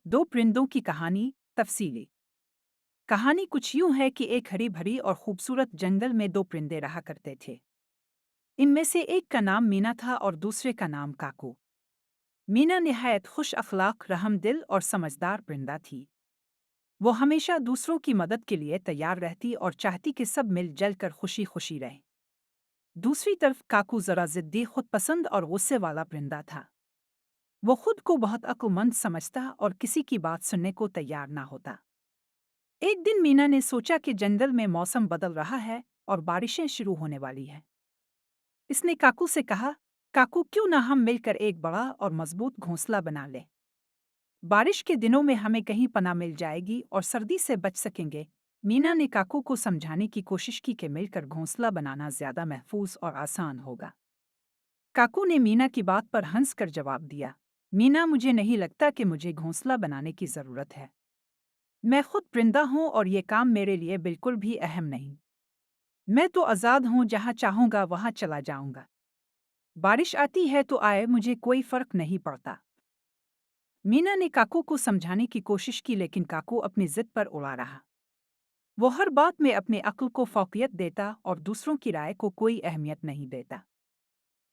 दो परिंदों की कहानी तफसीली। कहानी कुछ यूं है कि एक हरी भरी और खूबसूरत जंगल में दो परिंदे रहा करते थे। इनमें से एक का नाम मीना था और दूसरे का नाम काकू। मीना निहायत खुश अखलाक, रहमदिल और समझदार परिंदा थी। वो हमेशा दूसरों की मदद के लिए तैयार रहती और चाहती कि सब मिल जल कर खुशी खुशी रहें। दूसरी तरफ काकू जरा जिद्दी, खुद पसंद और गुस्से वाला परिंदा था। वो खुद को बहुत अक्लमंद समझता और किसी की बात सुनने को तैयार ना होता। एक दिन मीना ने सोचा कि जंगल में मौसम बदल रहा है और बारिशें शुरू होने वाली हैं। इसने काकू से कहा, काकू क्यों ना हम मिलकर एक बड़ा और मजबूत घोंसला बना लें। बारिश के दिनों में हमें कहीं पनाह मिल जाएगी और सर्दी से बच सकेंगे। मीना ने काकू को समझाने की कोशिश की कि मिलकर घोंसला बनाना ज्यादा महफूज और आसान होगा। काकू ने मीना की बात पर हंसकर जवाब दिया, मीना, मुझे नहीं लगता कि मुझे घोंसला बनाने की जरूरत है। मैं खुद परिंदा हूँ और ये काम मेरे लिए बिल्कुल भी अहम नहीं। मैं तो आज़ाद हूँ, जहाँ चाहूँगा वहाँ चला जाऊँगा। बारिश आती है तो आए, मुझे कोई फर्क नहीं पड़ता। मीना ने काकू को समझाने की कोशिश की, लेकिन काकू अपनी जिद पर उड़ा रहा। वो हर बात में अपने अक्ल को फौकियत देता और दूसरों की राय को कोई अहमियत नहीं देता।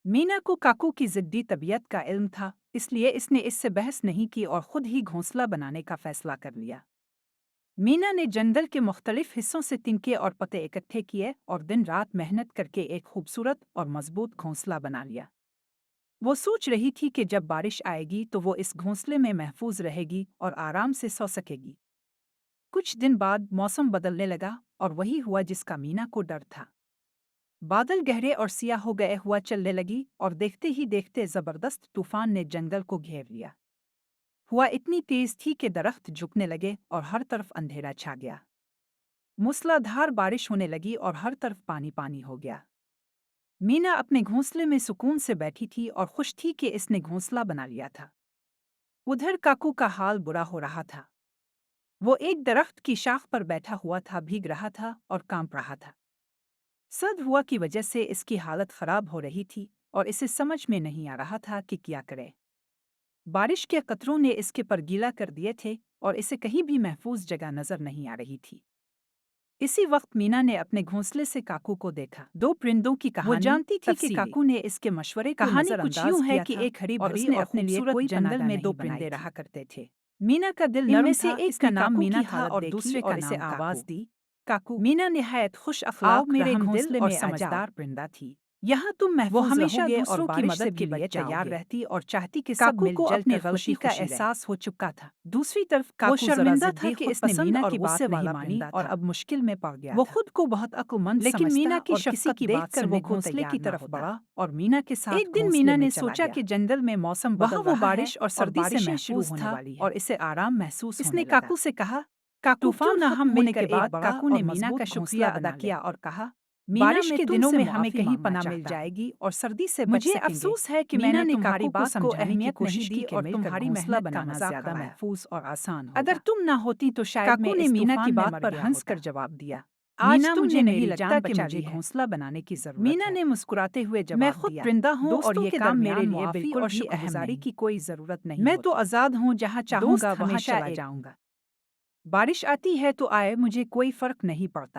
मीना को काकू की जिद्दी तबीयत का इल्म था, इसलिए इसने इससे बहस नहीं की और खुद ही घोंसला बनाने का फैसला कर लिया। मीना ने जंगल के मुख्तलिफ हिस्सों से तिनके और पत्ते इकट्ठे किए और दिन रात मेहनत करके एक खूबसूरत और मजबूत घोंसला बना लिया। वो सोच रही थी कि जब बारिश आएगी तो वो इस घोंसले में महफूज रहेगी और आराम से सो सकेगी। कुछ दिन बाद मौसम बदलने लगा और वही हुआ जिसका मीना को डर था। बादल गहरे और सियाह हो गए, हुआ चलने लगी और देखते ही देखते जबरदस्त तूफान ने जंगल को घेर लिया। हुआ इतनी तेज थी कि दरख्त झुकने लगे और हर तरफ अंधेरा छा गया। मूसलाधार बारिश होने लगी और हर तरफ पानी पानी हो गया। मीना अपने घोंसले में सुकून से बैठी थी और खुश थी कि इसने घोंसला बना लिया था। उधर काकू का हाल बुरा हो रहा था। वो एक दरख्त की शाख पर बैठा हुआ था, भीग रहा था और कांप रहा था। सर्द हवा की वजह से इसकी हालत खराब हो रही थी और इसे समझ में नहीं आ रहा था कि क्या करे। बारिश के कतरों ने इसके पर गीला कर दिए थे और इसे कहीं भी महफूज जगह नजर नहीं आ रही थी। इसी वक्त मीना ने अपने घोंसले से काकू को देखा। दो परिंदों की कहानी। वो जानती थी कि काकू ने इसके मशवरे को कहानी नजरअंदाज कुछ यूं है किया कि था एक हरी और भरी उसने और अपने लिए खूबसूरत कोई जंगल जंगल में में दो दो परिंदे परिंदे रहा रहा करते थे। मीना का दिल नरम इनमें था, से एक इसने का नाम काकू मीना की था हालत और देखी दूसरे और का इसे नाम आवाज काकू। दी, काकू। मीना निहायत खुश आओ अखलाक, मेरे रहमदिल घोंसले और में आ जाओ। समझदार परिंदा थी। यहाँ तुम वो महफूज हमेशा रहोगे और दूसरों की बारिश मदद से के भी लिए बच तैयार जाओगे। रहती और चाहती कि सब काकू मिल को जल अपनी कर गलती खुशी का खुशी रहे। एहसास हो चुका था। दूसरी तरफ वो काकू जरा शर्मिंदा था जिद्दी, कि खुद इसने पसंद मीना और की गुस्से बात नहीं वाला मानी परिंदा और था। अब मुश्किल में पड़ गया वो था। खुद को बहुत अक्लमंद लेकिन समझता मीना की और किसी की शफकत बात देखकर सुनने वो को घोंसले तैयार की ना तरफ होता बढ़ा और मीना के साथ एक दिन घोंसले मीना में ने चला सोचा गया। कि जंगल में मौसम वहाँ बदल वो रहा है बारिश और और सर्दी से बारिशें शुरू महफूज होने था वाली है और इसे आराम महसूस इसने होने लगा। काकू से कहा, काकू क्यों तूफान ना हम खत्म होने मिलकर के एक बाद बड़ा काकू और ने मीना का मजबूत शुक्रिया घोंसला अदा बना किया ले। और कहा, मीना, बारिश मैं के दिनों तुमसे में हमें माफी कहीं मांगना पनाह मिल चाहता हूँ। जाएगी और सर्दी से बच मुझे सकेंगे। अफसोस है कि मीना मैंने ने तुम्हारी काकू को बात को समझाने की अहमियत नहीं कोशिश दी की कि और मिलकर तुम्हारी घोंसला मेहनत का बनाना मजाक ज्यादा उड़ाया। महफूज और आसान अगर होगा। तुम ना होती तो शायद काकू मैं ने इस मीना की तूफान में बात मर पर गया हंसकर होता। जवाब दिया, आज मीना, मुझे तुमने नहीं मेरी लगता जान कि बचा मुझे ली है। घोंसला बनाने की जरूरत मीना है। ने मुस्कुराते हुए मैं जवाब खुद दिया, परिंदा हूँ और दोस्तों ये के काम मेरे दरमियान लिए मुआफी बिल्कुल और भी शुक्रगुजारी अहम की कोई जरूरत नहीं मैं तो होती। आजाद हूँ, जहाँ दोस्त चाहूंगा वहाँ हमेशा चला एक जाऊंगा। बारिश आती है तो आए, मुझे कोई फर्क नहीं पड़ता।